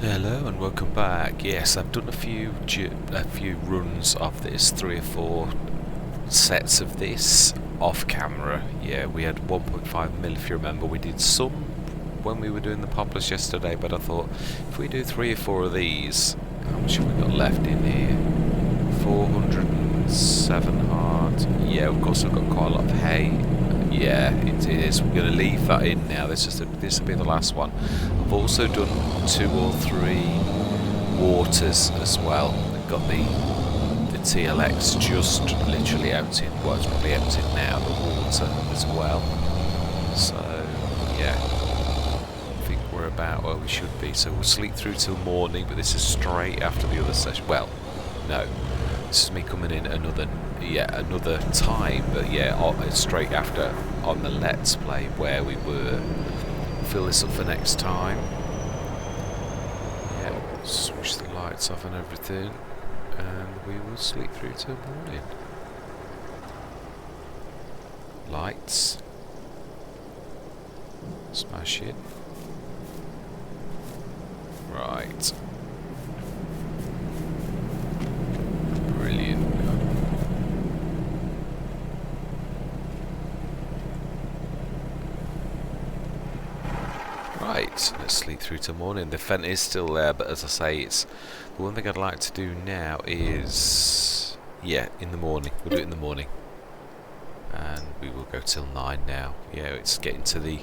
Hello and welcome back. Yes, I've done a few runs of this, 3 or 4 sets of this off camera. Yeah, we had 1.5mm if you remember. We did some when we were doing the poplars yesterday, but I thought if we do 3 or 4 of these, how much have we got left in here? 407 hard. Yeah, of course we've got quite a lot of hay. Yeah, it is. We're going to leave that in now. This will be the last one. I've also done 2 or 3 waters as well. We've got the TLX just literally emptying. Well, it's probably emptied now. The water as well. So yeah, I think we're about where we should be. So we'll sleep through till morning. But this is straight after the other session. Well, no, this is me coming in another time, but yeah, straight after on the Let's Play where we were. Fill this up for next time. Yeah, switch the lights off and everything, and we will sleep through till morning. Lights. Smash it. Right. Brilliant. Right, let's sleep through till morning. The vent is still there, but as I say, it's the one thing I'd like to do now is, yeah, in the morning. We'll do it in the morning, and we will go till 9 now. Yeah, it's getting to the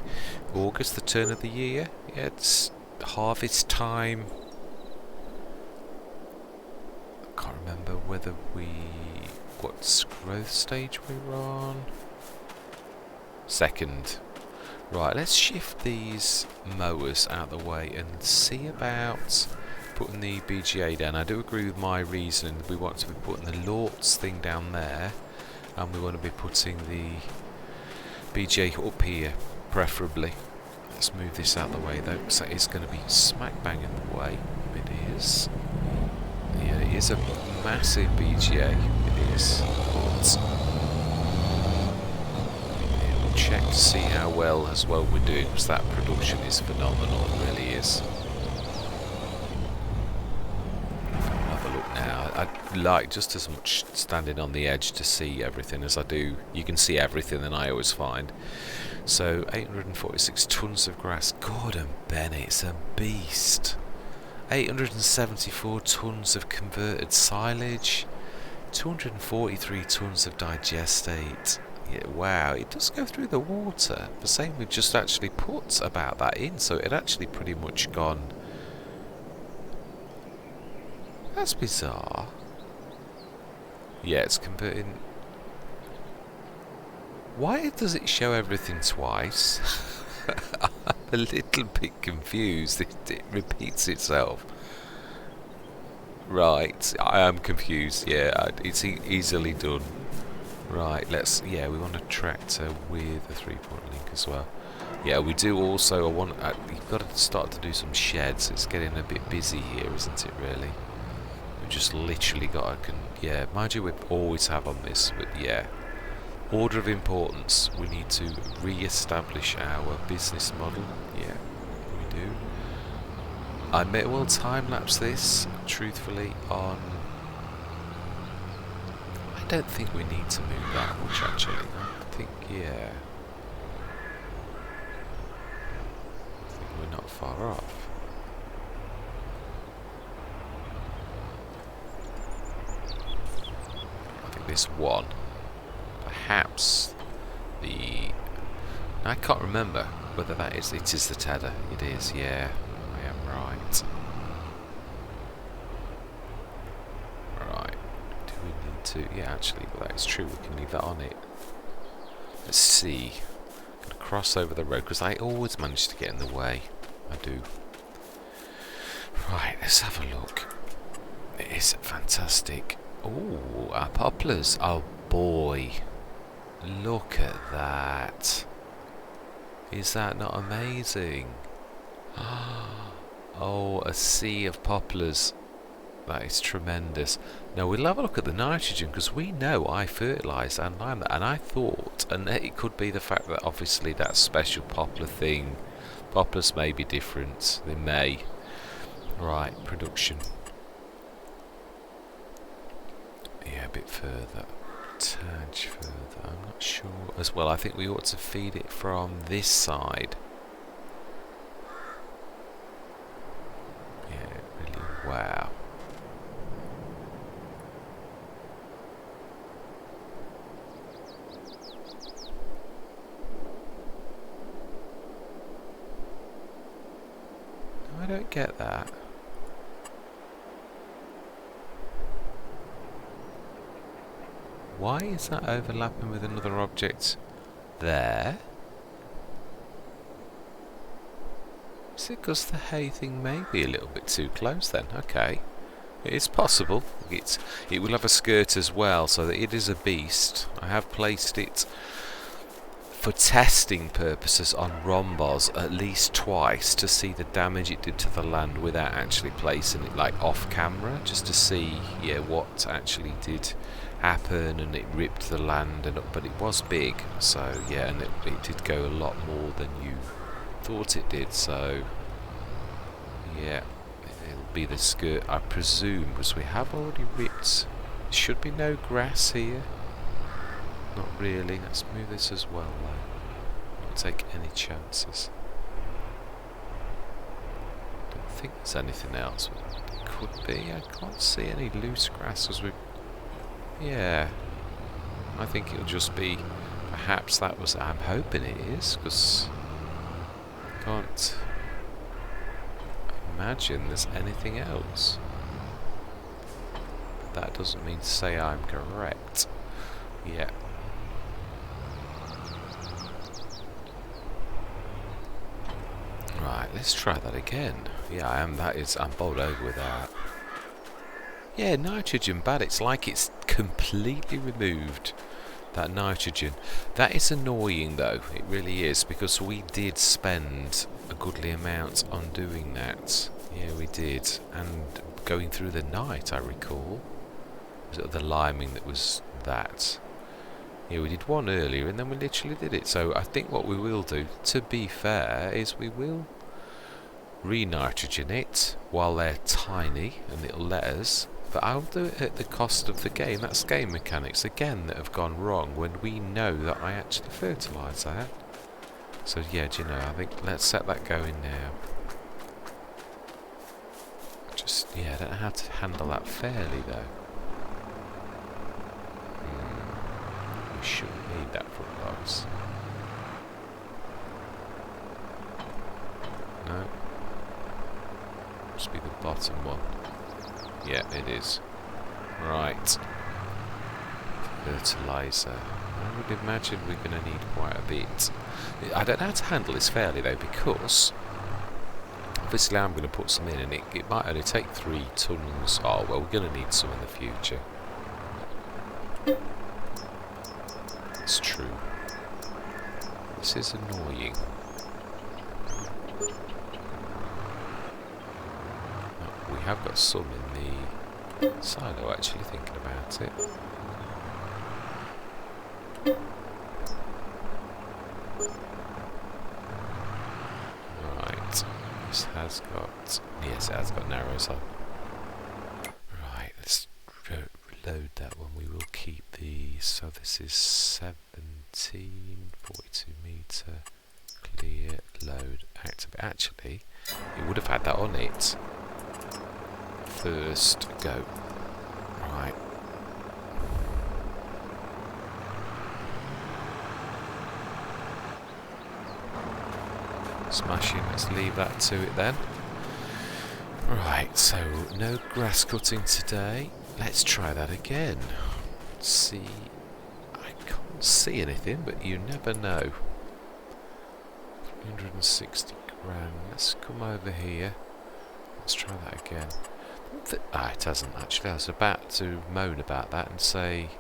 August, the turn of the year. Yeah, it's harvest time. I can't remember whether what growth stage we were on. Second. Right, let's shift these mowers out of the way and see about putting the BGA down. I do agree with my reasoning. We want to be putting the Lortz thing down there, and we want to be putting the BGA up here, preferably. Let's move this out of the way though, because it's going to be smack bang in the way. It is. Yeah, it is a massive BGA. It is. But check to see how well we're doing, because that production is phenomenal, it really is. Have a look now. I like just as much standing on the edge to see everything as I do. You can see everything, and I always find. So 846 tons of grass. Gordon Bennett, it's a beast. 874 tons of converted silage. 243 tons of digestate. Yeah, wow, it does go through the water. The same, we've just actually put about that in, so it actually pretty much gone. That's bizarre. Yeah, it's converting. Why does it show everything twice? I'm a little bit confused. It repeats itself. Right, I am confused. Yeah, it's easily done. Right, we want a tractor with a 3-point link as well. Yeah, we do also, you've got to start to do some sheds. It's getting a bit busy here, isn't it, really? We've just literally got yeah, mind you, we always have on this, but yeah. Order of importance, we need to re-establish our business model. Yeah, we do. I may well time-lapse this, truthfully, on... I don't think we need to move that much, actually. I think, yeah. I think we're not far off. I think this one. Perhaps the... I can't remember whether that is... It is the tether. It is, yeah. I am right. Yeah, actually, well, that is true. We can leave that on it. Let's see. I'm going to cross over the road, because I always manage to get in the way. I do. Right, let's have a look. It is fantastic. Oh, our poplars. Oh, boy. Look at that. Is that not amazing? Oh, a sea of poplars. That is tremendous. Now we'll have a look at the nitrogen, because we know I fertilise and lime that, and I thought, and it could be the fact that obviously that special poplar thing, poplars may be different, they may, Right, production. Yeah, a bit further. Tad further. I'm not sure. As well, I think we ought to feed it from this side. Yeah, really. Wow. No, I don't get that. Why is that overlapping with another object there? Is it because the hay thing may be a little bit too close then? Okay. It's possible. It will have a skirt as well, so that it is a beast. I have placed it for testing purposes on rhombos at least twice to see the damage it did to the land without actually placing it like off camera, just to see what actually did happen. And it ripped the land and up, but it was big, so yeah, and it did go a lot more than you thought it did, so yeah, it'll be the skirt I presume, because we have already ripped. There should be no grass here. Not really. Let's move this as well though. Not take any chances. Don't think there's anything else. It could be. I can't see any loose grass as we. Yeah. I think it'll just be. Perhaps that was. I'm hoping it is, because I can't imagine there's anything else. But that doesn't mean to say I'm correct. Yeah. Right, let's try that again. Yeah, I'm bowled over with that. Yeah, nitrogen bad. It's like it's completely removed that nitrogen. That is annoying though. It really is, because we did spend a goodly amount on doing that. Yeah, we did. And going through the night, I recall. Was it the liming that was that? Yeah, we did one earlier and then we literally did it. So I think what we will do, to be fair, is we will re-nitrogen it while they're tiny and little letters. But I'll do it at the cost of the game. That's game mechanics again that have gone wrong when we know that I actually fertilise that. So yeah, do you know, I think let's set that going now. I don't know how to handle that fairly though. We shouldn't need that for logs. No. Must be the bottom one. Yeah, it is. Right. Fertiliser. I would imagine we're going to need quite a bit. I don't know how to handle this fairly though, because obviously I'm going to put some in and it might only take 3 tons. Oh well, we're going to need some in the future. It's true. This is annoying. Oh, we have got some in the silo actually, thinking about it. Right. This has got... Yes, it has got narrows on. Right, let's reload that one. We will keep these. So this is 17, 42 metre, clear, load, activate. Actually, it would have had that on it. First go. Right. Smashing, let's leave that to it then. Right, so no grass cutting today. Let's try that again. Let's see. I can't see anything, but you never know. 360 grand. Let's come over here. Let's try that again. It hasn't actually. I was about to moan about that and say...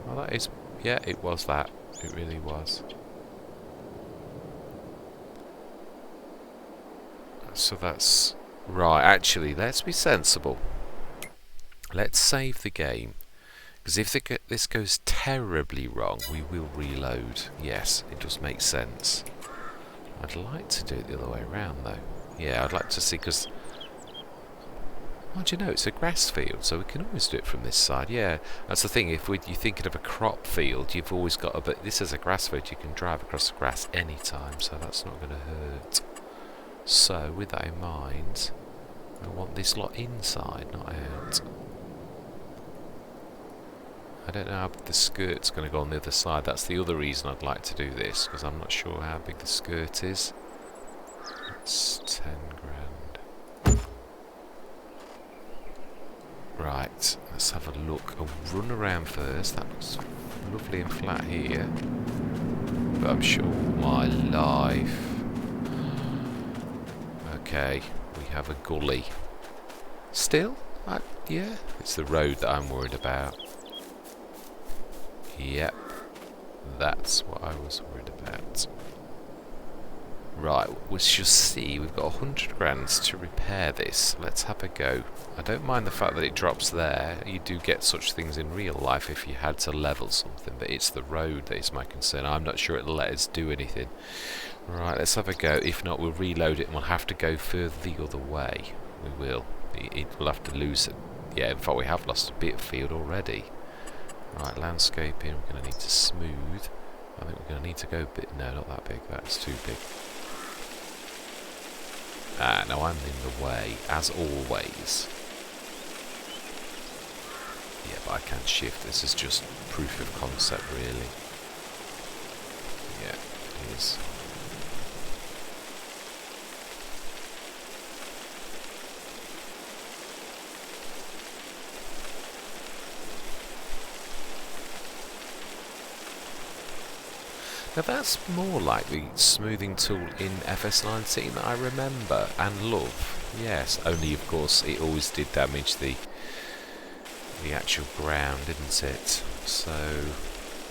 well, that is... Yeah, it was that. It really was. So that's... Right, actually, let's be sensible. Let's save the game. Because if this goes terribly wrong, we will reload. Yes, it does make sense. I'd like to do it the other way around, though. Yeah, I'd like to see, because... Well, do you know, it's a grass field, so we can always do it from this side. Yeah, that's the thing. If you're thinking of a crop field, you've always got a bit... This is a grass field. You can drive across the grass any time, so that's not going to hurt. So, with that in mind, I want this lot inside, not out. I don't know how the skirt's going to go on the other side. That's the other reason I'd like to do this, because I'm not sure how big the skirt is. It's 10 grand. Right, let's have a look. I'll run around first. That looks lovely and flat here. But I'm sure my life... Okay, we have a gully. Still? Yeah, it's the road that I'm worried about. Yep, that's what I was worried about. Right, we shall see. We've got 100 grand to repair this. Let's have a go. I don't mind the fact that it drops there. You do get such things in real life if you had to level something, but it's the road that is my concern. I'm not sure it'll let us do anything. Right, let's have a go. If not, we'll reload it and we'll have to go further the other way. We will. We'll have to lose it. Yeah, in fact, we have lost a bit of field already. Right, landscaping, we're going to need to smooth. I think we're going to need to go a bit... No, not that big, that's too big. Ah, no, I'm in the way, as always. Yeah, but I can shift. This is just proof of concept, really. Yeah, it is. Now that's more like the smoothing tool in FS19 that I remember and love. Yes, only of course it always did damage the actual ground, didn't it? So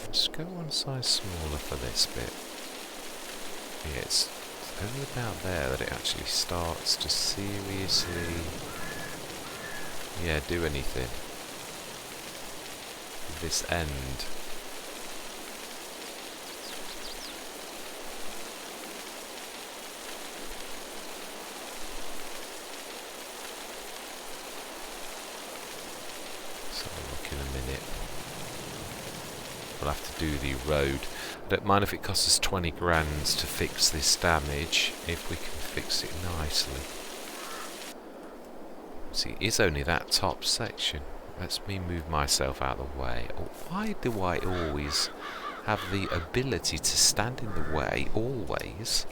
let's go one size smaller for this bit. Yeah, it's only about there that it actually starts to seriously, yeah, do anything. This end. We'll have to do the road. I don't mind if it costs us 20 grand to fix this damage, if we can fix it nicely. See, it is only that top section. Let me move myself out of the way. Oh, why do I always have the ability to stand in the way, always,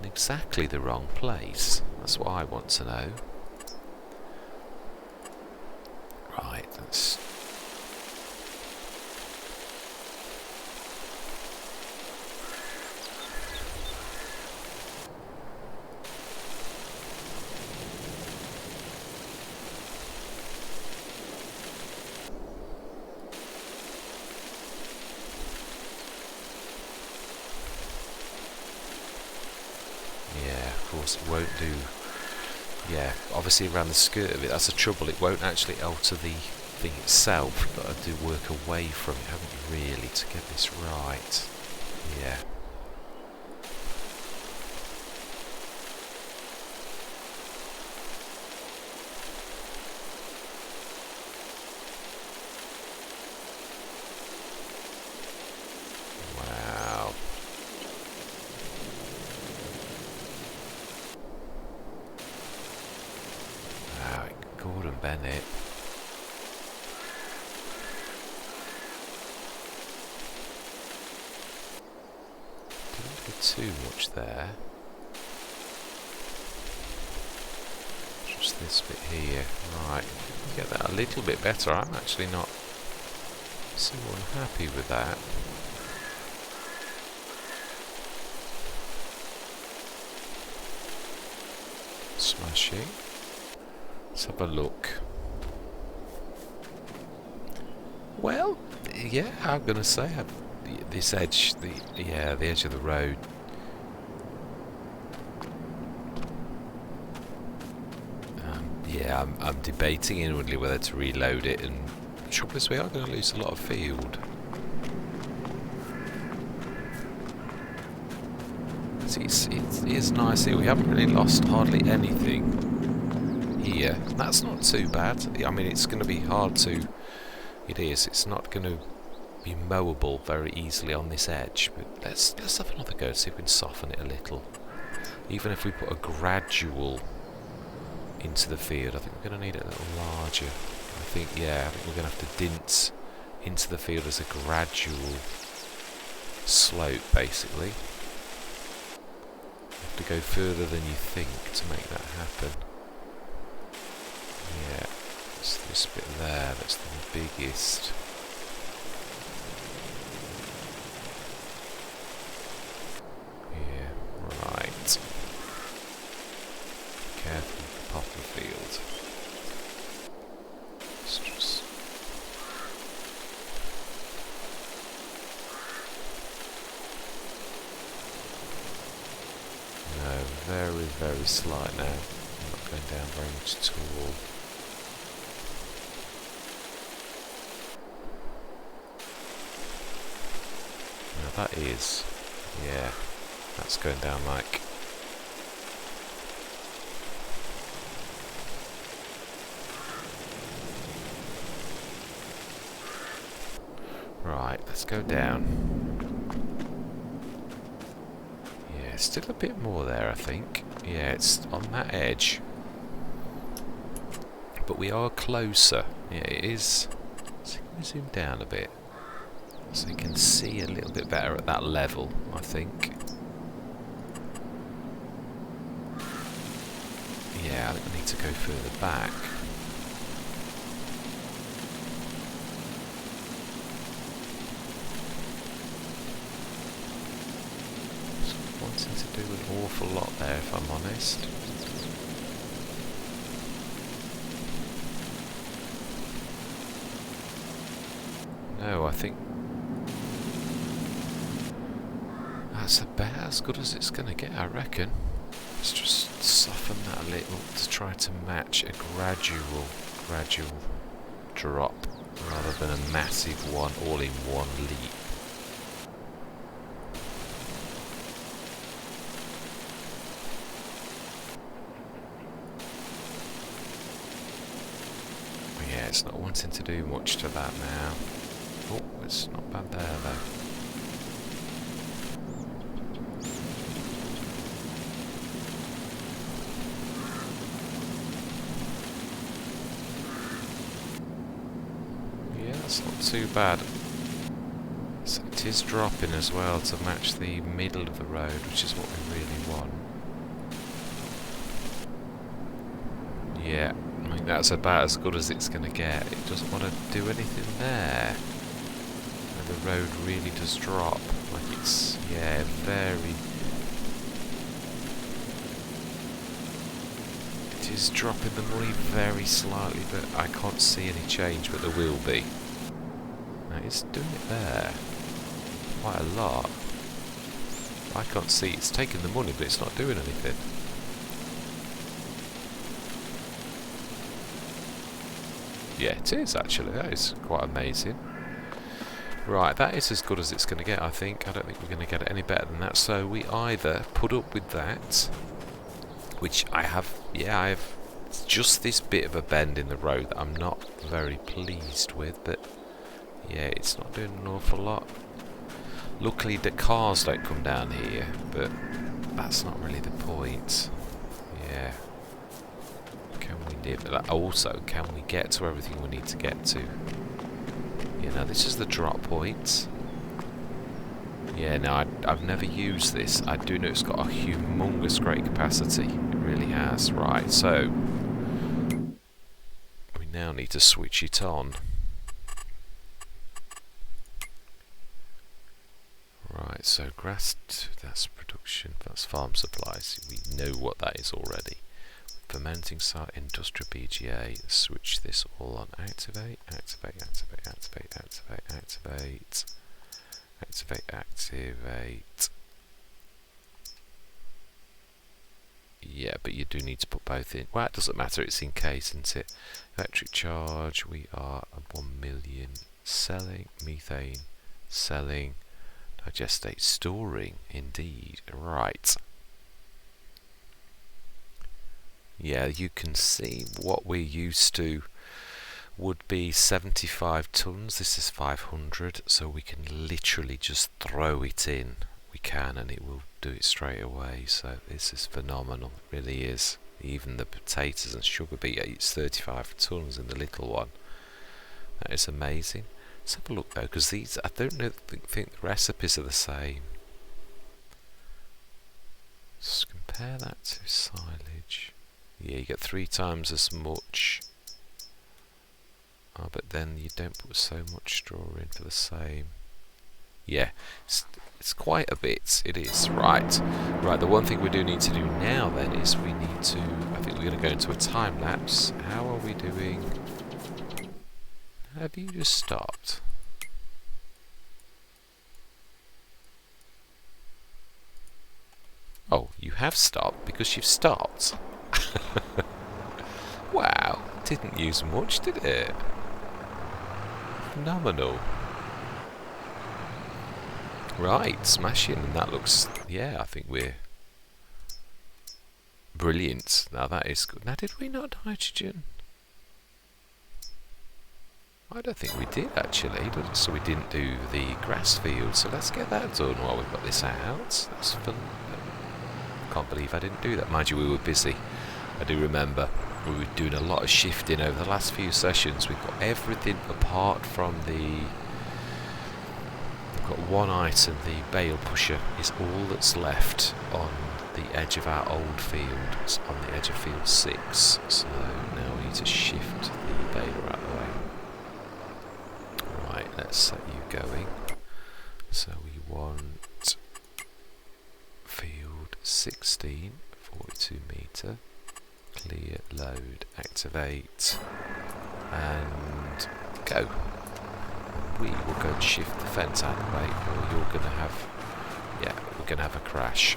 in exactly the wrong place? That's what I want to know. Right, let's... It won't do. Yeah, obviously around the skirt of it, that's the trouble. It won't actually alter the thing itself. You've got to do work away from it, haven't you, really, to get this right? Yeah. Bennett. Didn't do too much there. Just this bit here. Right, get that a little bit better. I'm actually not so unhappy with that. Smashing. Let's have a look. Well, yeah, I'm gonna say this edge, the edge of the road. Yeah, I'm debating inwardly whether to reload it, and the trouble is we are going to lose a lot of field. Right, it is nice here. We haven't really lost hardly anything here. That's not too bad. I mean, it's going to be hard to... It is. It's not going to be mowable very easily on this edge. But let's have another go, see if we can soften it a little. Even if we put a gradual into the field, I think we're going to need it a little larger. I think we're going to have to dint into the field as a gradual slope, basically. You have to go further than you think to make that happen. Yeah, it's this bit there that's the biggest. Yeah, right. Careful with the poplar field. It's just... No, very, very slight now. I'm not going down very much at all. Now that is, yeah, that's going down like... Right, let's go down. Yeah, still a bit more there, I think. Yeah, it's on that edge. But we are closer. Yeah, it is. So can we zoom down a bit? So you can see a little bit better at that level, I think. Yeah, I think we need to go further back. Wanting to do an awful lot there, if I'm honest. No, I think that's about as good as it's going to get, I reckon. Let's just soften that a little to try to match a gradual drop rather than a massive one all in one leap. It's not wanting to do much to that now. Oh, it's not bad there though. Yeah, that's not too bad. So it is dropping as well to match the middle of the road, which is what we really want. Yeah. I think that's about as good as it's going to get. It doesn't want to do anything there. And the road really does drop. Like it's, yeah, very... It is dropping the money very slightly, but I can't see any change, but there will be. Now it's doing it there. Quite a lot. I can't see. It's taking the money, but it's not doing anything. Yeah, it is actually. That is quite amazing. Right, that is as good as it's going to get, I think. I don't think we're going to get it any better than that. So we either put up with that, which I have, yeah, I have just this bit of a bend in the road that I'm not very pleased with, but yeah, it's not doing an awful lot. Luckily the cars don't come down here, but that's not really the point. Yeah. But also, can we get to everything we need to get to? You know, this is the drop point. Yeah, no, I've never used this. I do know it's got a humongous great capacity. It really has. Right, so we now need to switch it on. Right, so grass, that's production, that's farm supplies. We know what that is already. Fermenting site, industrial BGA, switch this all on. Activate, activate, activate, activate, activate, activate, activate, activate. Yeah, but you do need to put both in. Well, it doesn't matter, it's in case, isn't it? Electric charge, we are at 1 million. Selling, methane, selling. Digestate storing, indeed. Right. Yeah, you can see what we're used to would be 75 tons. This is 500, so we can literally just throw it in. We can, and it will do it straight away. So this is phenomenal. It really is. Even the potatoes and sugar beet, it's 35 tons in the little one. That is amazing. Let's have a look though, because these, I don't know, think the recipes are the same. Just compare that to silage. Yeah, you get 3 times as much. Oh, but then you don't put so much straw in for the same. Yeah, it's quite a bit. It is. Right. Right, the one thing we do need to do now then is we need to, I think we're going to go into a time lapse. How are we doing? Have you just stopped? Oh, you have stopped because you've stopped. Wow, didn't use much, did it? Phenomenal. Right, smashing, and that looks, yeah, I think we're brilliant. Now that is good. Now, did we not nitrogen? I don't think we did actually, so we didn't do the grass field, so let's get that done while we've got this out. That's fun. Can't believe I didn't do that. Mind you, we were busy. I do remember we were doing a lot of shifting over the last few sessions. We've got everything apart from we've got one item, the bale pusher is all that's left on the edge of our old field. It's on the edge of field 6, so now we need to shift the baler out of the way. Right, let's set you going. So we want field 16, 42 metre, clear, load, activate, and go. We will go and shift the fence out of the way, or you're going to have, yeah, we're going to have a crash.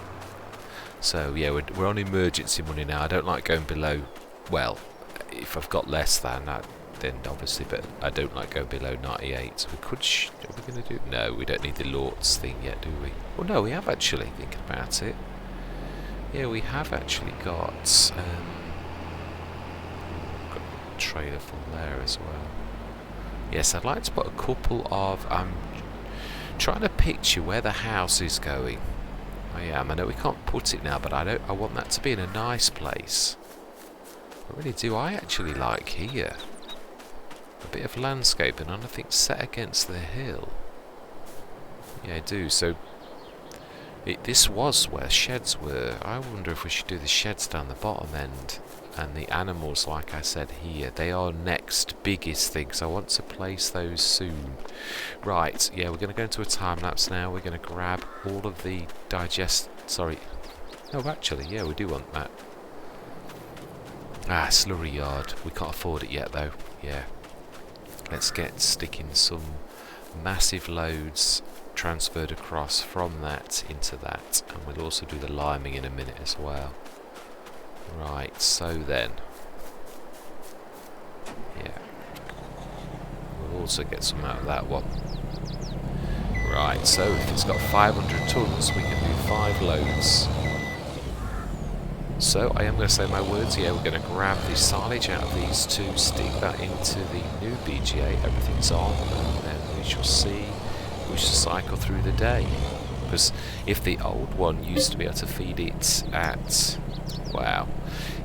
So yeah, we're on emergency money now. I don't like going below, well, if I've got less than that, then obviously, but I don't like going below 98. So we could, are we going to do, no, we don't need the Lortz thing yet, do we? Well, no, we have actually, thinking about it. Yeah, we have actually got a trailer from there as well. Yes, I'd like to put a couple of, I'm trying to picture where the house is going. I am. I know we can't put it now, but I want that to be in a nice place. I really do. I actually like here. A bit of landscaping, and I think set against the hill. Yeah, I do. So this was where sheds were. I wonder if we should do the sheds down the bottom end. And the animals, like I said here, they are next biggest things. I want to place those soon. Right, yeah, we're going to go into a time lapse now. We're going to grab all of the sorry. No, actually, yeah, we do want that. Ah, slurry yard. We can't afford it yet, though. Yeah. Let's get sticking some massive loads transferred across from that into that. And we'll also do the liming in a minute as well. Right, so then, yeah, we'll also get some out of that one. Right, so if it's got 500 tons, we can do 5 loads. So I am going to say my words. Yeah, we're going to grab the silage out of these two, stick that into the new BGA, everything's on, and then we shall see, we shall cycle through the day. Because if the old one used to be able to feed it at, wow,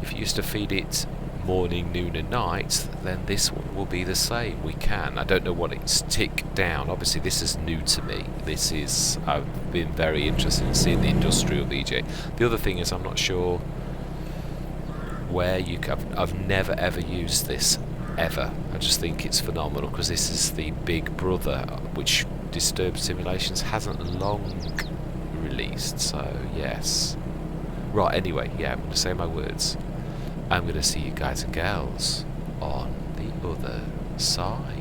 if you used to feed it morning, noon and night, then this one will be the same. We can. I don't know what it's ticked down. Obviously this is new to me. This is, I've been very interested in seeing the industrial BGA. The other thing is I'm not sure where you can, I've never ever used this ever. I just think it's phenomenal because this is the big brother which Disturbed Simulations hasn't long released, so yes. Right, anyway, yeah, I'm going to say my words. I'm going to see you guys and gals on the other side.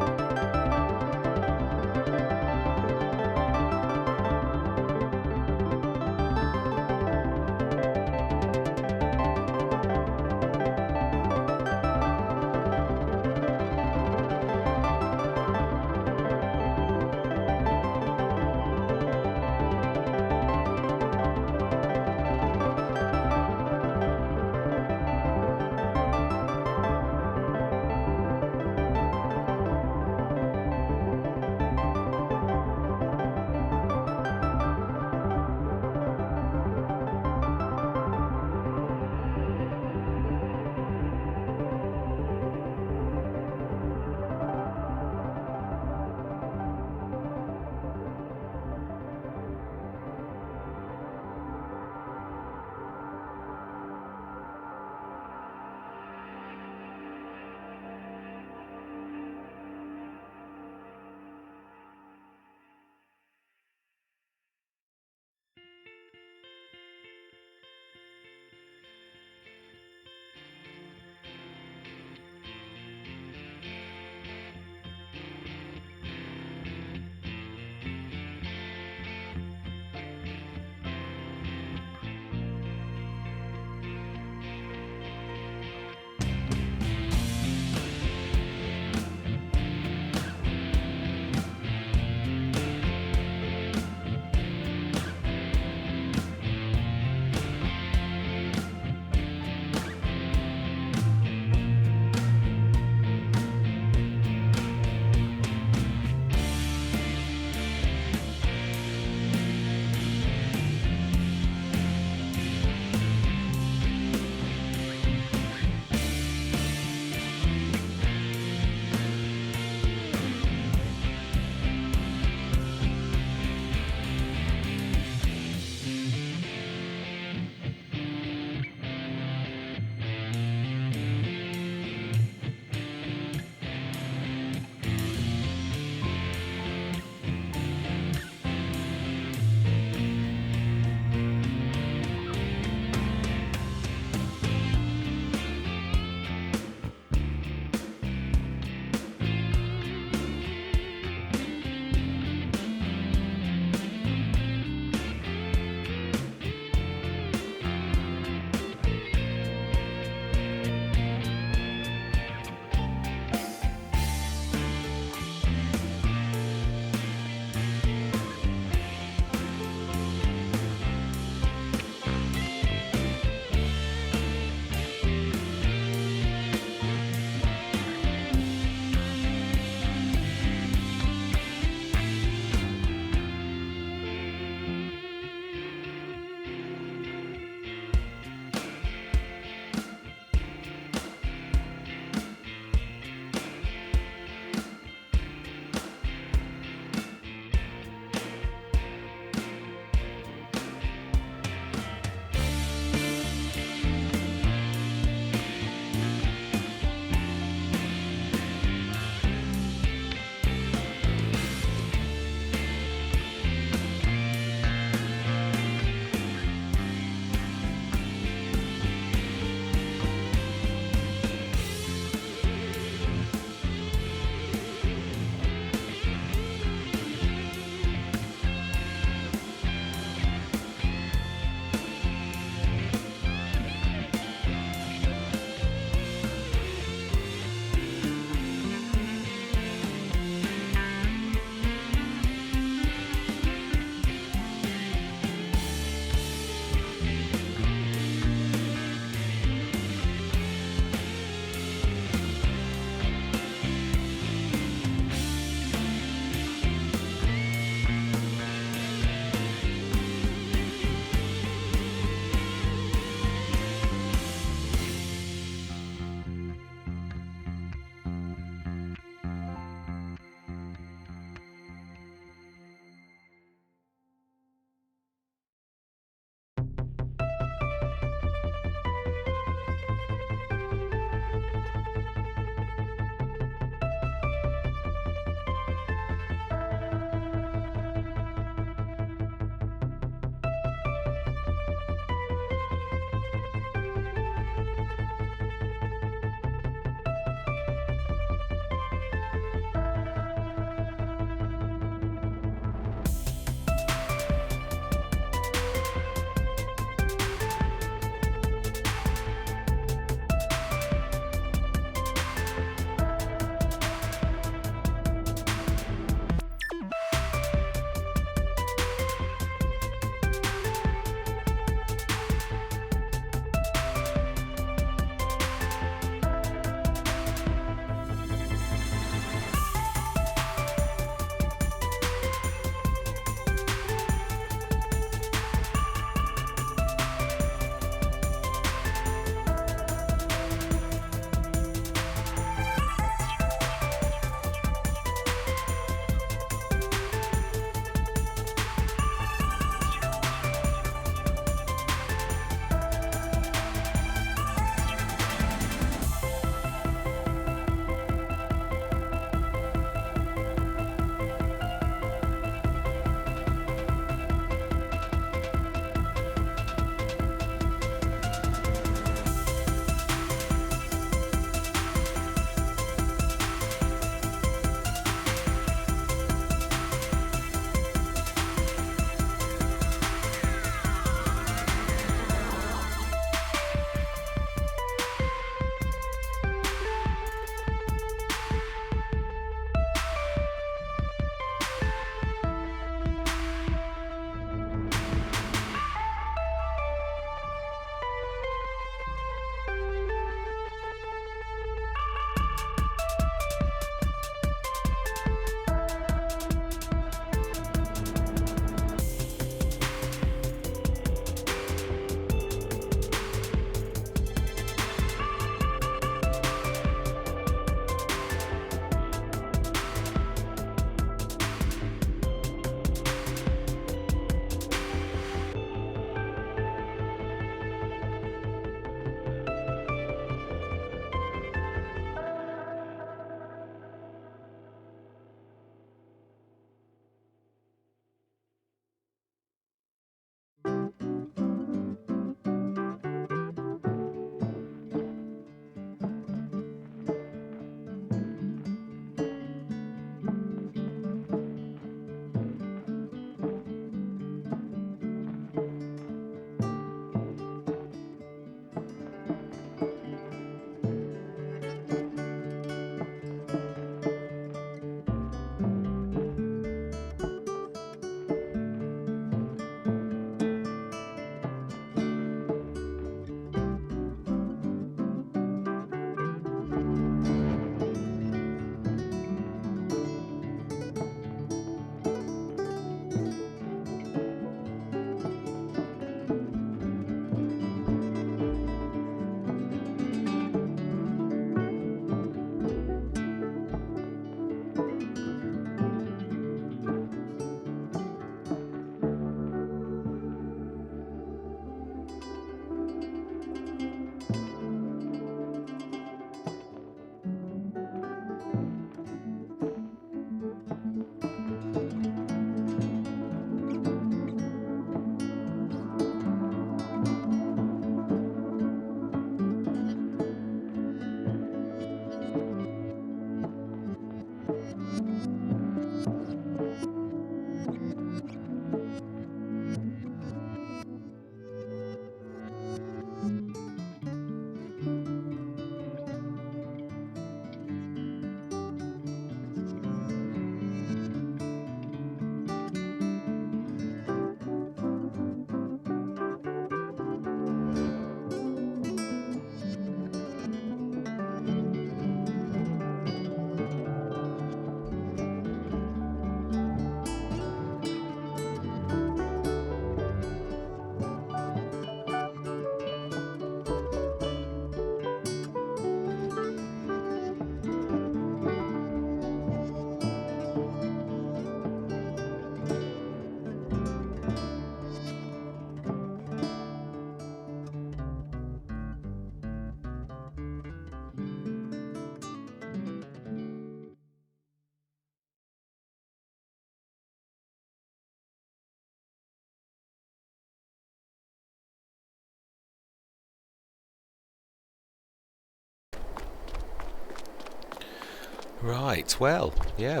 Right, well, yeah,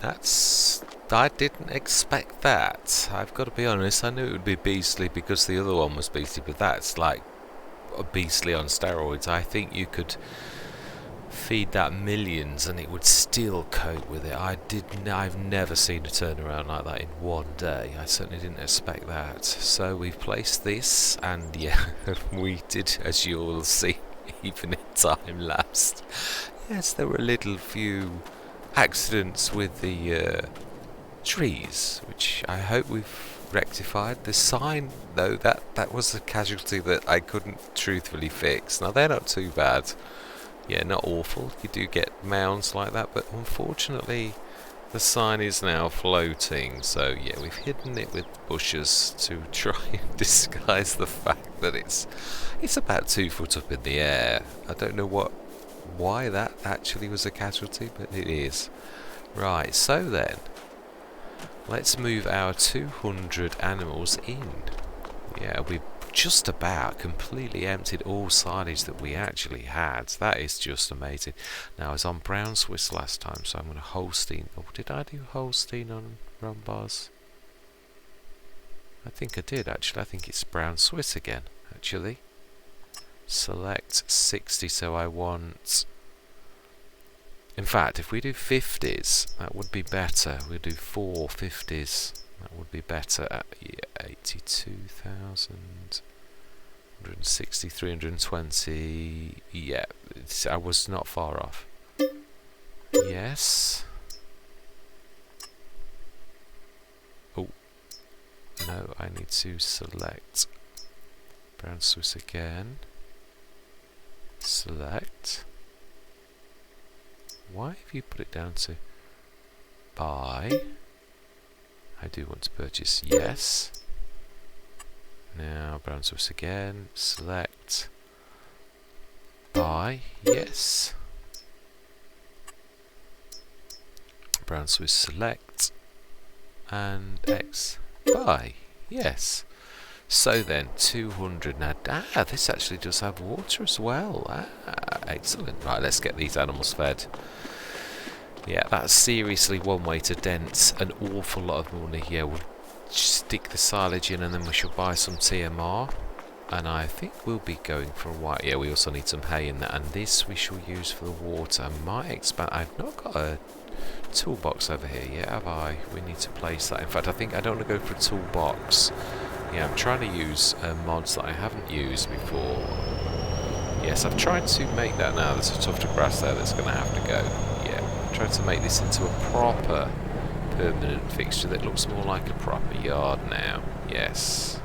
I didn't expect that. I've got to be honest, I knew it would be beastly because the other one was beastly, but that's like a beastly on steroids. I think you could feed that millions and it would still cope with it. I've never seen a turnaround like that in one day. I certainly didn't expect that. So we've placed this, and yeah, we did, as you will see, even in time lapse. Yes, there were a little few accidents with the trees, which I hope we've rectified. The sign, though, that was a casualty that I couldn't truthfully fix. Now, they're not too bad. Yeah, not awful. You do get mounds like that, but unfortunately the sign is now floating. So yeah, we've hidden it with bushes to try and disguise the fact that it's about 2 foot up in the air. I don't know why that actually was a casualty, but it is. Right, so then let's move our 200 animals in. Yeah, we just about completely emptied all silage that we actually had. That is just amazing. Now, I was on Brown Swiss last time, so I'm going to Holstein. Oh, did I do Holstein on run bars? I think I did, actually. I think it's Brown Swiss again, actually. Select 60, so I want... In fact, if we do 50s, that would be better. We'll do 4 50s. That would be better at 82,000, 160, 320. Yeah, I was not far off. Yes. Oh, no, I need to select Brown Swiss again. Select. Why have you put it down to buy? I do want to purchase, yes. Now, Brown Swiss again, select, buy, yes. Brown Swiss select, and X, buy, yes. So then, 200, now, this actually does have water as well, excellent. Right, let's get these animals fed. Yeah, that's seriously one way to dent an awful lot of money. Yeah, we'll stick the silage in and then we shall buy some TMR. And I think we'll be going for a while. Yeah, we also need some hay in that. And this we shall use for the water. I might expand. I've not got a toolbox over here yet, have I? We need to place that. In fact, I think I don't want to go for a toolbox. Yeah, I'm trying to use mods that I haven't used before. Yes, I've tried to make that now. There's a tuft of grass there that's going to have to go. Trying to make this into a proper permanent fixture that looks more like a proper yard now. Yes.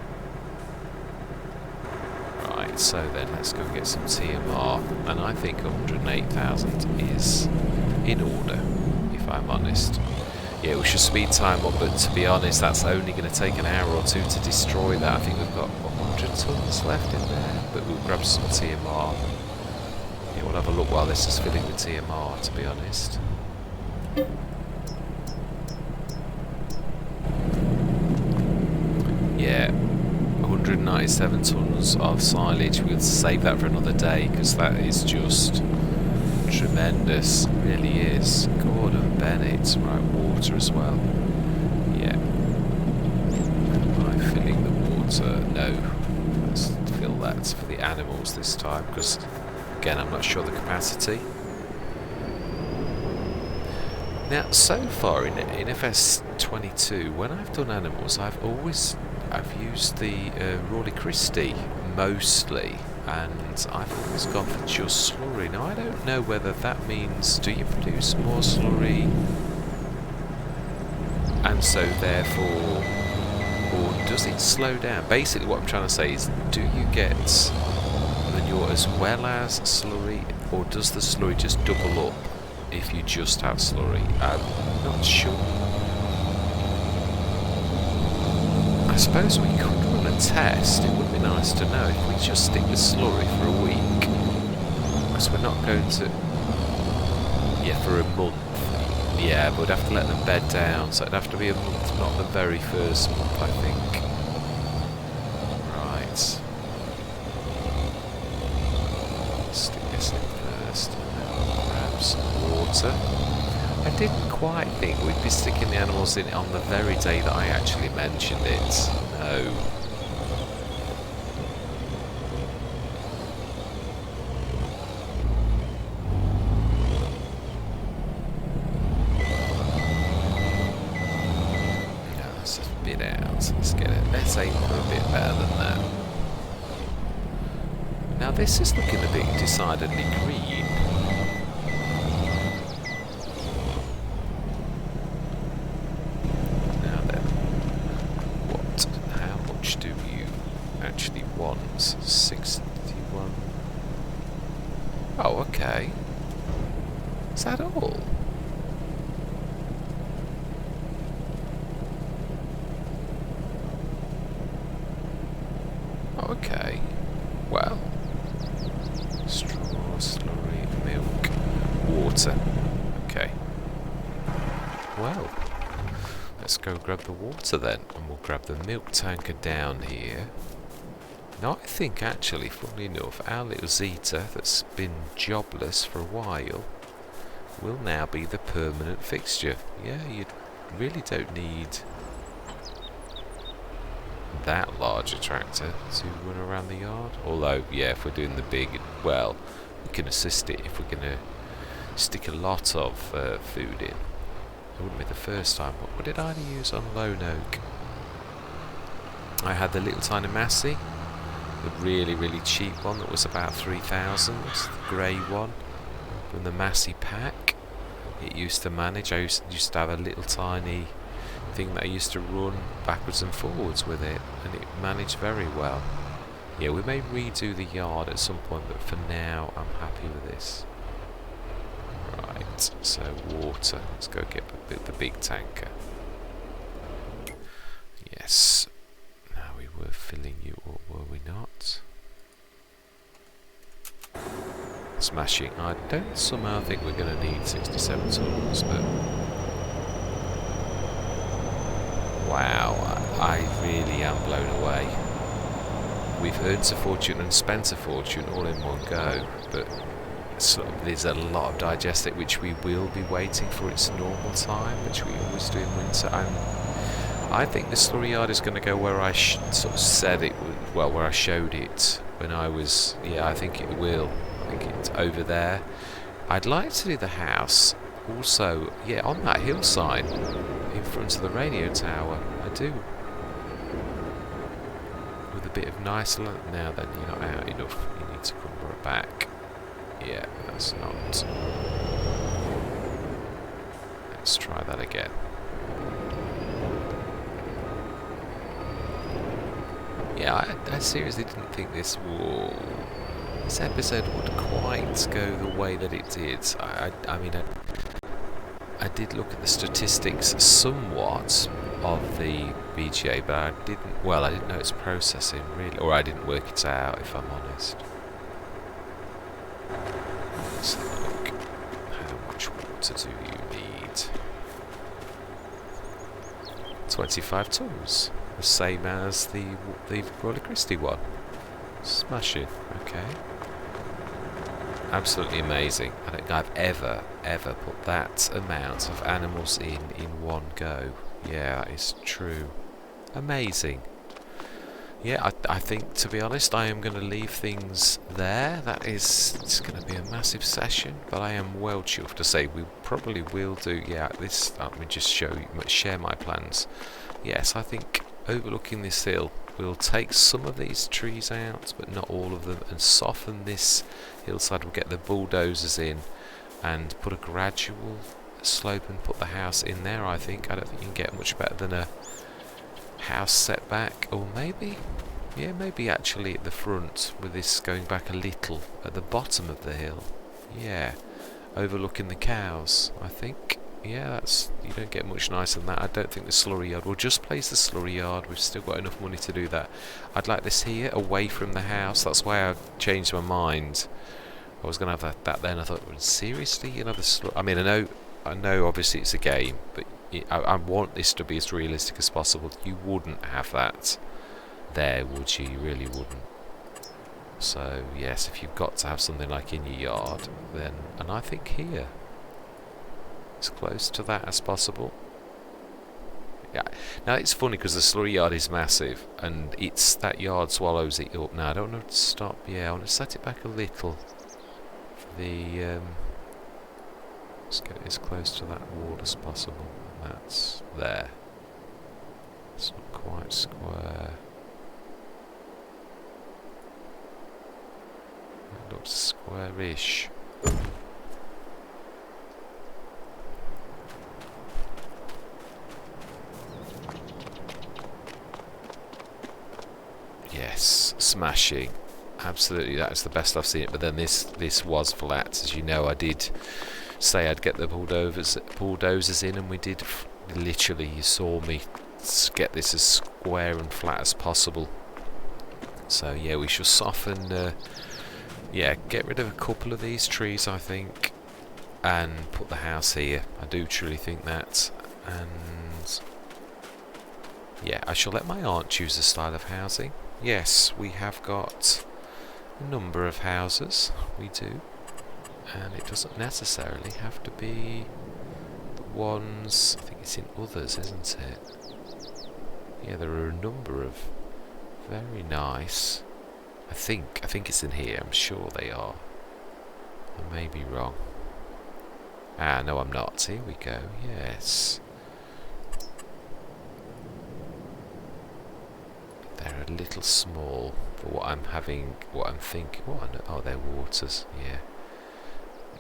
Right, so then let's go and get some TMR. And I think 108,000 is in order, if I'm honest. Yeah, we should speed time up, but to be honest, that's only going to take an hour or two to destroy that. I think we've got 100 tons left in there, but we'll grab some TMR. Yeah, we'll have a look while this is filling with TMR, to be honest. Yeah, 197 tons of silage. We'll save that for another day because that is just tremendous. It really is. Gordon Bennett. Right, water as well. Yeah. Am I filling the water? No. Let's fill that for the animals this time because, again, I'm not sure the capacity. Now, so far in FS22, when I've done animals, I've used the Rawley Christie mostly, and I've always gone for just slurry. Now, I don't know whether that means, do you produce more slurry, and so therefore, or does it slow down? Basically, what I'm trying to say is, do you get manure as well as slurry, or does the slurry just double up if you just have slurry? I'm not sure. I suppose we could run a test. It would be nice to know if we just stick with slurry for a week, because we're not going to, yeah, for a month. Yeah, but we'd have to let them bed down, so it'd have to be a month, not the very first month, I think. Right. Stick this in first, and then we'll grab some water. water. I didn't quite think we'd be sticking the animals in on the very day that I actually mentioned it. No. No, that's a bit out. Let's get it. Let's aim for a bit better than that. Now this is looking a bit decidedly green. Now then, how much do you actually want? 61. Oh, okay. Is that all? Oh, okay. Well. Straw, slurry, milk, water. Okay. Well, let's go grab the water then, and we'll grab the milk tanker down here. Now I think actually, funnily enough, our little Zeta that's been jobless for a while will now be the permanent fixture. Yeah, you really don't need that large a tractor to run around the yard. Although, yeah, if we're doing the big, well, we can assist it if we're going to stick a lot of food in. It wouldn't be the first time. What did I use on Lone Oak? I had the little tiny Massey, the really, really cheap one that was about 3,000, the grey one, from the Massey pack. It used to manage. I used to have a little tiny thing that I used to run backwards and forwards with it, and it managed very well. Yeah, we may redo the yard at some point, but for now I'm happy with this. Right, so water. Let's go get the big tanker. Yes. Now we were filling you up, were we not? Smashing. I don't somehow think we're going to need 67 tons, but wow, I really am blown away. We've earned a fortune and spent a fortune all in one go, but there's a lot of digestate which we will be waiting for its normal time, which we always do in winter. And I think the slurry yard is going to go where I sort of said it would, well, where I showed it when I was, yeah, I think it will. I think it's over there. I'd like to do the house also, yeah, on that hillside in front of the radio tower. I do. With a bit of nice light. Now then, you're not out enough. You need to come right back. Yeah, that's not. Let's try that again. Yeah, I seriously didn't think this episode would quite go the way that it did. I mean, I did look at the statistics somewhat of the BGA, but I didn't know its processing really, or I didn't work it out, if I'm honest. Let's have a look. How much water do you need? 25 tons. The same as the Roller Christie one. Smashing. Okay. Absolutely amazing. I don't think I've ever put that amount of animals in one go. Yeah, that is true. Amazing. Yeah, I think, to be honest, I am going to leave things there. It's going to be a massive session, but I am well chuffed to say we probably will do, yeah, this, let me just share my plans. Yes, I think overlooking this hill, we'll take some of these trees out, but not all of them, and soften this hillside. We'll get the bulldozers in and put a gradual slope and put the house in there, I think. I don't think you can get much better than a house setback, or maybe actually at the front, with this going back a little at the bottom of the hill. Yeah, overlooking the cows, I think. Yeah, you don't get much nicer than that. I don't think the slurry yard, we'll just place the slurry yard. We've still got enough money to do that. I'd like this here, away from the house. That's why I changed my mind. I was going to have that then. I thought, well, seriously, you know, the slurry, I mean, I know obviously it's a game, but I want this to be as realistic as possible. You wouldn't have that there, would you? You really wouldn't. So yes, if you've got to have something like in your yard, then, and I think here, as close to that as possible. Yeah. Now it's funny because the slurry yard is massive, and it's that yard swallows it up. Now I don't want to stop. Yeah, I want to set it back a little. For the let's get as close to that wall as possible. That's there. It's not quite square. It looks square-ish. Yes, smashing. Absolutely, that's the best I've seen it. But then this was flat, as you know. I did say I'd get the bulldozers in, and we did. Literally, you saw me get this as square and flat as possible. So yeah, we shall soften. Yeah, get rid of a couple of these trees, I think, and put the house here. I do truly think that. And yeah, I shall let my aunt choose the style of housing. Yes, we have got a number of houses, we do, and it doesn't necessarily have to be the ones, I think it's in others, isn't it? Yeah, there are a number of very nice, I think it's in here, I'm sure they are. I may be wrong. Ah, no I'm not, here we go, yes. They're a little small for what I'm thinking. Oh, they're waters, yeah.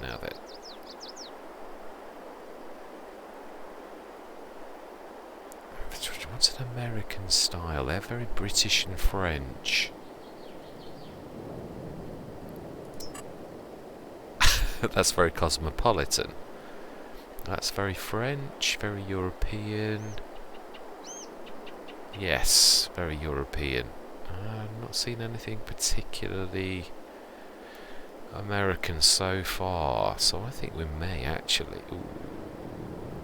Now that. What's an American style? They're very British and French. That's very cosmopolitan. That's very French, very European. Yes, very European. I've not seen anything particularly American so far, so I think we may actually. Ooh,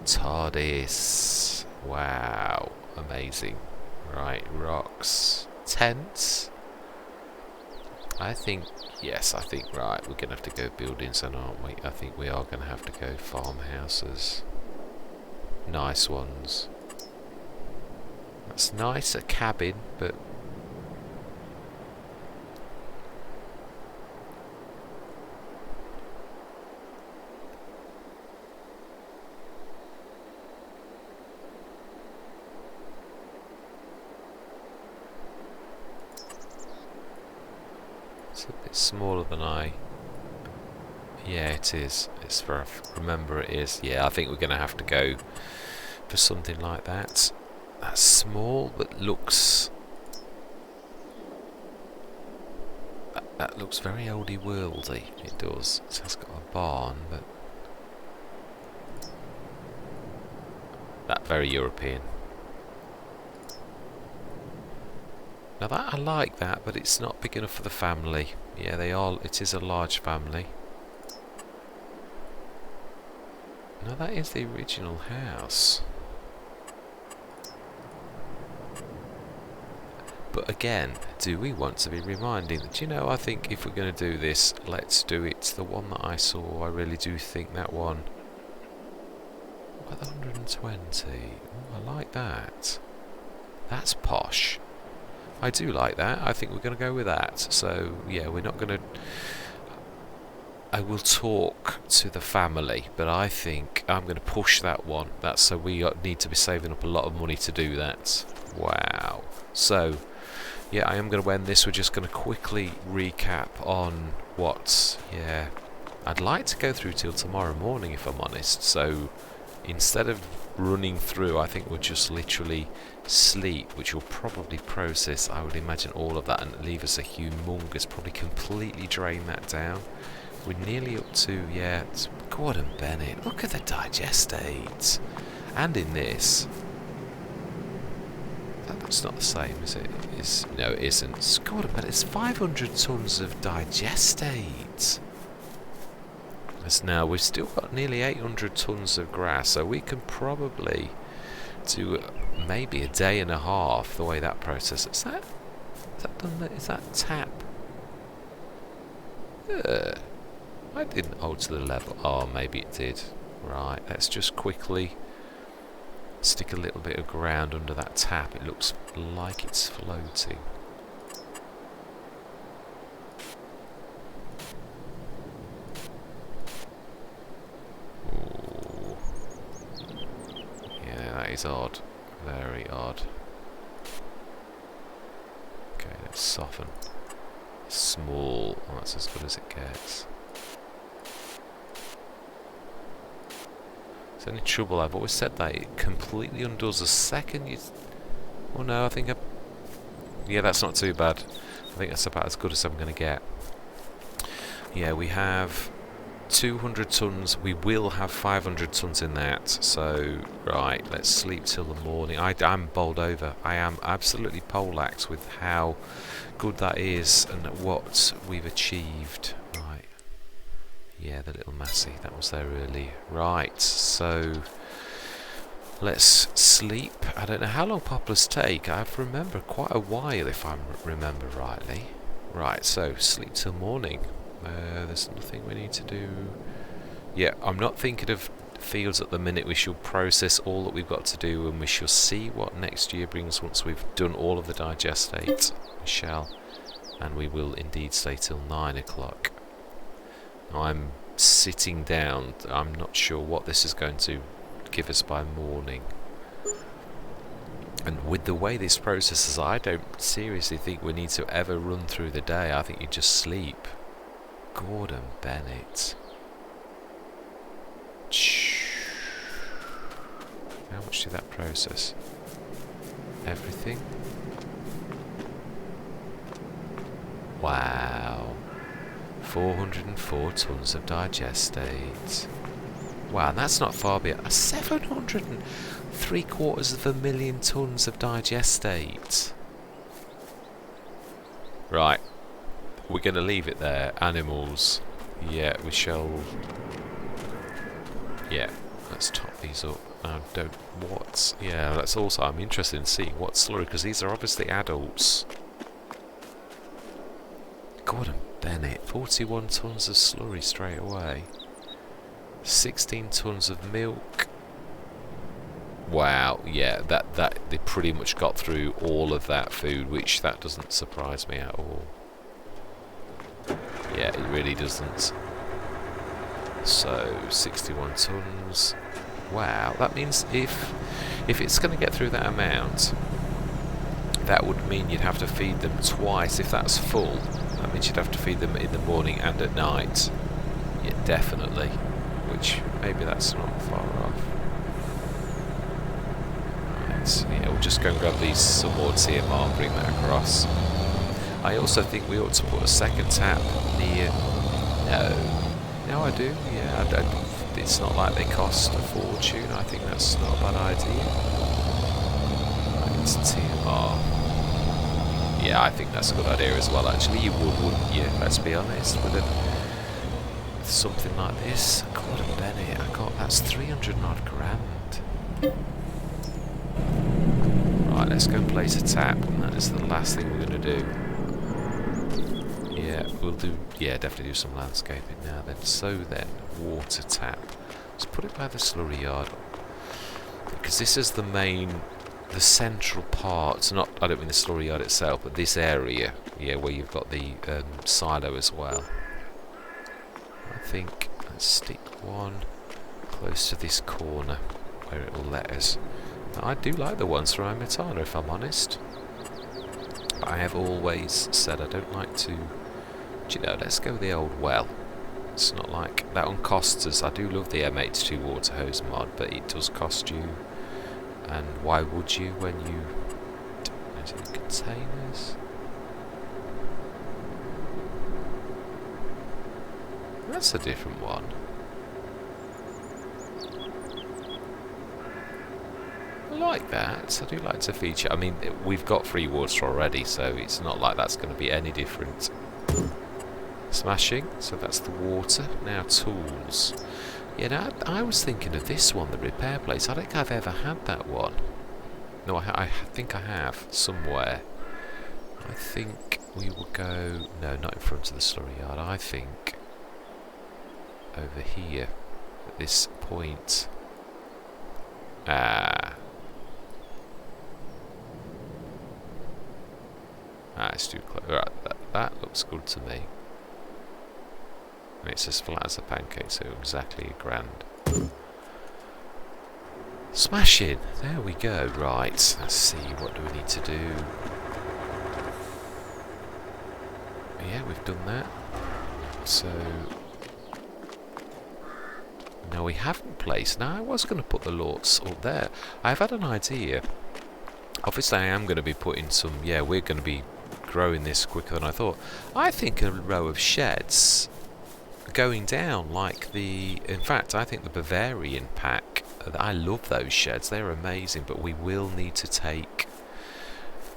TARDIS. Wow, amazing. Right, rocks. Tents. I think, yes, I think, right, we're going to have to go buildings then, aren't we? I think we are going to have to go farmhouses. Nice ones. That's nice, a cabin, but it's a bit smaller than yeah, it is. It's for, remember it is. Yeah, I think we're going to have to go for something like that. That's small, but looks. That looks very oldie worldy. It does. It has got a barn, but that very European. Now that I like that, but it's not big enough for the family. Yeah, they are. It is a large family. Now that is the original house. But again, do we want to be reminding that, you know, I think if we're going to do this, let's do it. The one that I saw, I really do think that one. What, 120? Oh, I like that. That's posh. I do like that. I think we're going to go with that. So, yeah, we're not going to. I will talk to the family, but I think I'm going to push that one. That's so we need to be saving up a lot of money to do that. Wow. So. Yeah, I am going to end this. We're just going to quickly recap on what, yeah, I'd like to go through till tomorrow morning if I'm honest. So instead of running through, I think we'll just literally sleep, which will probably process, I would imagine, all of that and leave us a humongous, probably completely drain that down. We're nearly up to, yeah, Gordon Bennett. Look at the digestate. And in this. It's not the same, is it? No, it isn't. God, but it's 500 tons of digestate. As now, we've still got nearly 800 tons of grass, so we can probably do maybe a day and a half the way that process. Is that tap? I didn't hold to the level. Oh, maybe it did. Right, let's just quickly stick a little bit of ground under that tap. It looks like it's floating. Ooh. Yeah, that is odd. Very odd. Okay, let's soften. Small. Oh, that's as good as it gets. It's only trouble, I've always said that it completely undoes the second you... Oh no, I think yeah, that's not too bad. I think that's about as good as I'm going to get. Yeah, we have 200 tons. We will have 500 tons in that. So, right, let's sleep till the morning. I'm bowled over. I am absolutely poleaxed with how good that is and what we've achieved. Right. Yeah, the little Massey. That was there early. Right, so... let's sleep. I don't know how long poplars take. I remember quite a while if I remember rightly. Right, so sleep till morning. There's nothing we need to do. Yeah, I'm not thinking of fields at the minute. We shall process all that we've got to do and we shall see what next year brings once we've done all of the digestate. We shall. And we will indeed stay till 9 o'clock. Now I'm sitting down. I'm not sure what this is going to give us by morning. And with the way this processes, I don't seriously think we need to ever run through the day. I think you just sleep. Gordon Bennett. How much did that process? Everything? Wow. 404 tons of digestate. Wow, and that's not far beyond. 703,250,000 tons of digestate. Right. We're going to leave it there. Animals. Yeah, we shall... yeah, let's top these up. What? Yeah, that's also... I'm interested in seeing what slurry, because these are obviously adults. Gordon Bennett. 41 tons of slurry straight away. 16 tons of milk. Wow, yeah, that they pretty much got through all of that food, which that doesn't surprise me at all. Yeah, it really doesn't. So 61 tons. Wow, that means if it's going to get through that amount, that would mean you'd have to feed them twice if that's full. That means you'd have to feed them in the morning and at night. Yeah, definitely. Which maybe that's not far off. Right, yeah, we'll just go and grab these some more TMR and bring that across. I also think we ought to put a second tap near... No, I do. Yeah, it's not like they cost a fortune. I think that's not a bad idea. Right, it's TMR. Yeah, I think that's a good idea as well. Actually, you would, wouldn't you? Let's be honest. With something like this, Gordon Bennett, that's 300 odd grand. Right, let's go and place a tap, and that is the last thing we're going to do. Yeah, we'll do. Yeah, definitely do some landscaping now. Then, so then, water tap. Let's put it by the slurry yard because this is the main, the central part. Not, I don't mean the slurry yard itself, but this area. Yeah, where you've got the silo as well. I think let's stick one close to this corner where it will let us. Now, I do like the ones from Amitana, if I'm honest. But I have always said I don't like to. Do you know, let's go with the old well. It's not like that one costs us. I do love the M82 water hose mod, but it does cost you. And why would you when you? Is it containers? That's a different one. I like that. I do like to feature. I mean, we've got free water already, so it's not like that's going to be any different. Smashing. So that's the water. Now tools. Yeah, now I was thinking of this one, the repair place. I don't think I've ever had that one. No, I think I have somewhere. I think we will go. No, not in front of the slurry yard. I think over here. at this point. Ah, it's too close. Right, that looks good to me. And it's as flat as a pancake, so exactly £1,000. Smashing! There we go. Right, let's see, what do we need to do? Yeah, we've done that. So now we haven't placed. Now I was going to put the lots up there. I've had an idea. Obviously I am going to be putting some, yeah, we're going to be growing this quicker than I thought. I think a row of sheds going down like the, in fact I think the Bavarian pack, I love those sheds, they're amazing, but we will need to take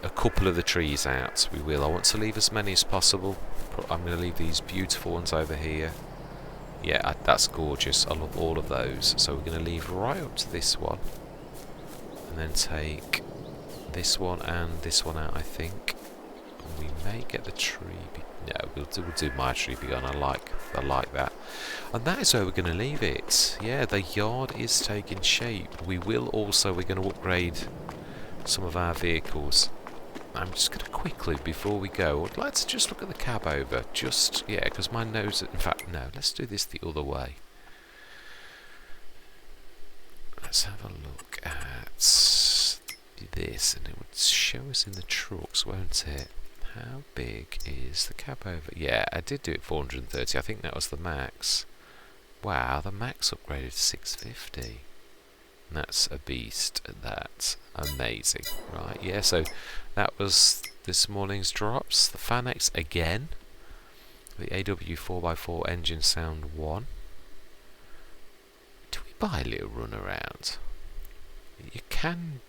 a couple of the trees out. We will. I want to leave as many as possible. I'm going to leave these beautiful ones over here. Yeah, that's gorgeous. I love all of those. So we're going to leave right up to this one. And then take this one and this one out, I think. And we may get the tree. No, we'll do my tree beyond. I like that. And that is where we're going to leave it. Yeah, the yard is taking shape. We're going to upgrade some of our vehicles. I'm just going to quickly, before we go, I'd like to just look at the cab over. Just, yeah, because my nose... In fact, no, let's do this the other way. Let's have a look at this, and it would show us in the trucks, won't it? How big is the cab over? Yeah, I did do it 430. I think that was the max. Wow, the max upgraded to 650. And that's a beast at that. Amazing. Right, yeah, so that was this morning's drops. The Fanex again. The AW 4x4 engine sound 1. Do we buy a little run around? You can...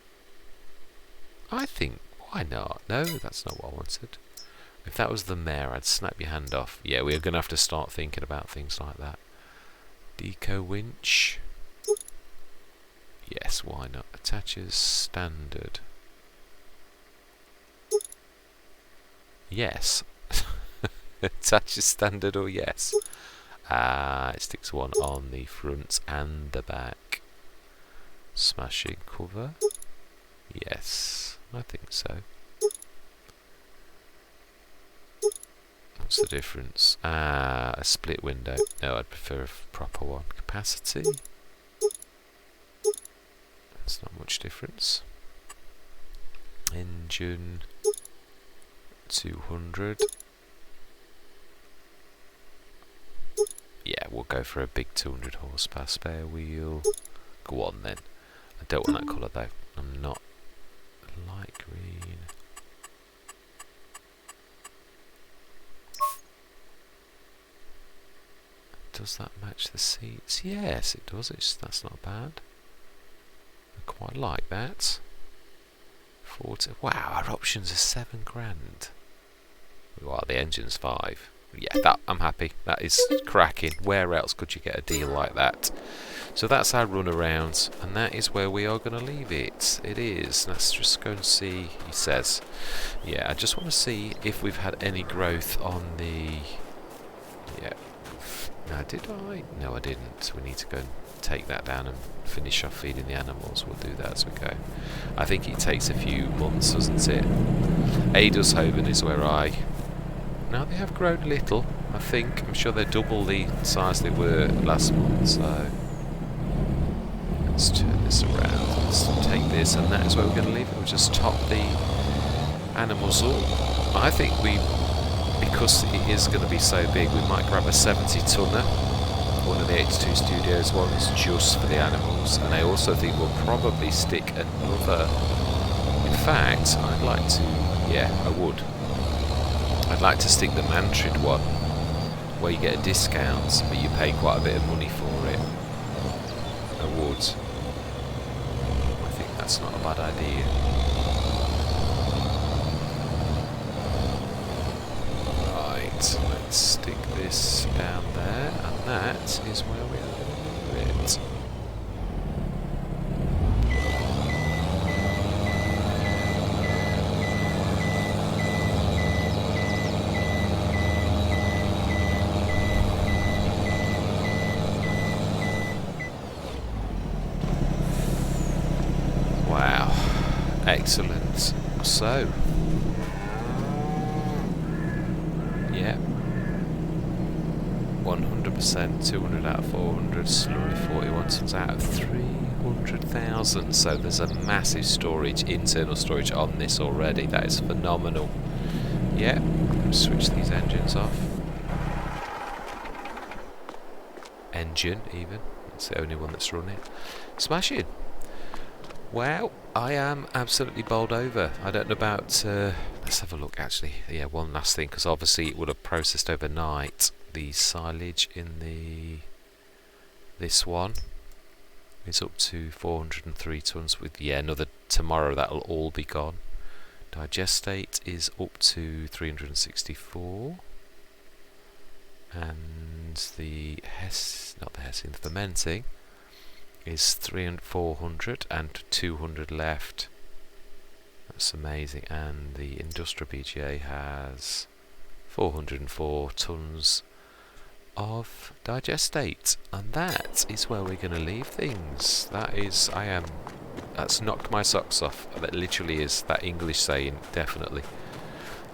I think, why not? No, that's not what I wanted. If that was the mare, I'd snap your hand off. Yeah, we're going to have to start thinking about things like that. Deco winch. Yes, why not? Attaches standard. Yes. Attaches standard or yes? It sticks one on the front and the back. Smashing cover. Yes, I think so. What's the difference? A split window. No, I'd prefer a proper one. Capacity. That's not much difference. Engine 200. Yeah, we'll go for a big 200 horsepower spare wheel. Go on then. I don't want that colour though. I'm not light green. Does that match the seats? Yes, it does. That's not bad. I quite like that. 40. Wow, our options are £7,000. Well, the engine's 5. Yeah, that I'm happy. That is cracking. Where else could you get a deal like that? So that's our run around, and that is where we are going to leave it. It is. Let's just go and see. He says, yeah, I just want to see if we've had any growth on the. Yeah. Now, did I? No, I didn't. We need to go and take that down and finish off feeding the animals. We'll do that as we go. I think it takes a few months, doesn't it? Adelshoven is where I... Now they have grown a little, I think. I'm sure they're double the size they were last month, so... Let's turn this around. Let's take this, and that is where we're going to leave it. We'll just top the animals up. I think because it is going to be so big, we might grab a 70-tonner. One of the H2 Studios ones just for the animals, and I also think we'll probably stick another. In fact, I'd like to, yeah, I would. I'd like to stick the Mantrid one, where you get a discount, but you pay quite a bit of money for it. I would. I think that's not a bad idea. Right, let's stick this down there, and that is where we are going to leave it. Excellent. So, yeah, 100%, 200 out of 400, slurry 41 tons out of 300,000. So there's a massive storage, internal storage on this already. That is phenomenal. Yeah, switch these engines off. Engine, even. That's the only one that's running. Smashing. Wow, I am absolutely bowled over. I don't know about... let's have a look, actually. Yeah, one last thing, because obviously it would have processed overnight. The silage in this one is up to 403 tons. With, yeah, another tomorrow that'll all be gone. Digestate is up to 364. And the the fermenting is 400 and 200 left. That's amazing. And the industrial BGA has 404 tons of digestate, and that is where we're going to leave things. That's knocked my socks off. That literally is that English saying, definitely.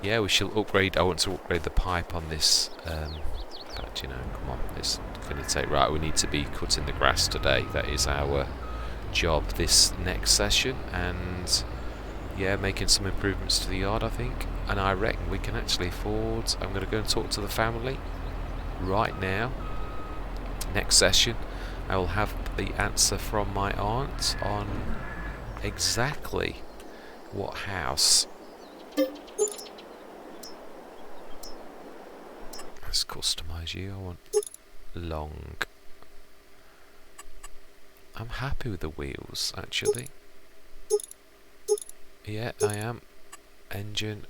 Yeah, we shall upgrade. I want to upgrade the pipe on this. But you know, come on, it's going to take. Right, we need to be cutting the grass today. That is our job this next session, and yeah, making some improvements to the yard, I think. And I reckon we can actually afford. I'm going to go and talk to the family right now. Next session, I will have the answer from my aunt on exactly what house. Let's customize you. I want long. I'm happy with the wheels, actually. Yeah, I am. Engine.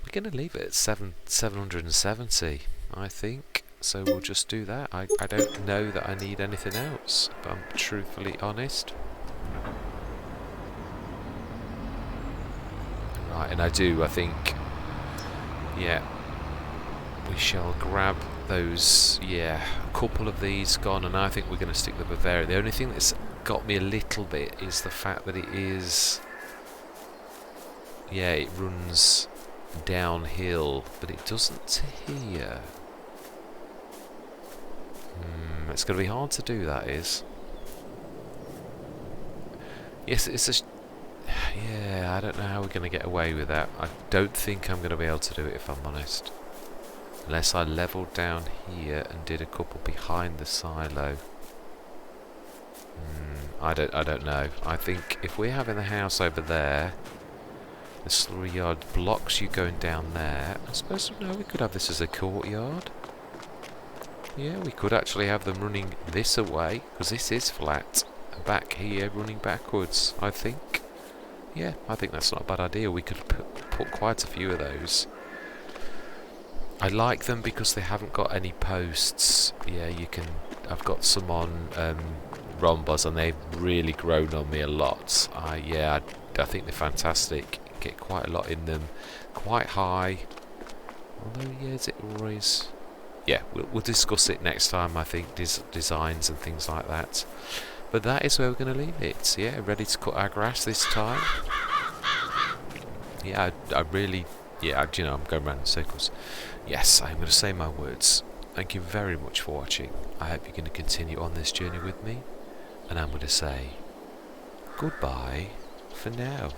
We're going to leave it at 770, I think. So we'll just do that. I don't know that I need anything else, if I'm truthfully honest. Right, and I think, yeah, we shall grab those, yeah, a couple of these gone, and I think we're going to stick the Bavaria. The only thing that's got me a little bit is the fact that it is, yeah, it runs downhill, but it doesn't here. It's going to be hard to do, that is. Yes, it's a... Yeah, I don't know how we're going to get away with that. I don't think I'm going to be able to do it, if I'm honest. Unless I levelled down here and did a couple behind the silo. I don't know. I think if we're having the house over there, the slurry yard blocks you going down there. I suppose, no, we could have this as a courtyard. Yeah, we could actually have them running this away, because this is flat. And back here, running backwards, I think. Yeah, I think that's not a bad idea. We could put quite a few of those. I like them because they haven't got any posts. Yeah, you can... I've got some on rhombus, and they've really grown on me a lot. Yeah, I think they're fantastic. Get quite a lot in them. Quite high. Although, yeah, is it always... Yeah, we'll discuss it next time, I think, designs and things like that. But that is where we're going to leave it. Yeah, ready to cut our grass this time. Yeah, I really... Yeah, you know, I'm going around in circles. Yes, I'm going to say my words. Thank you very much for watching. I hope you're going to continue on this journey with me. And I'm going to say goodbye for now.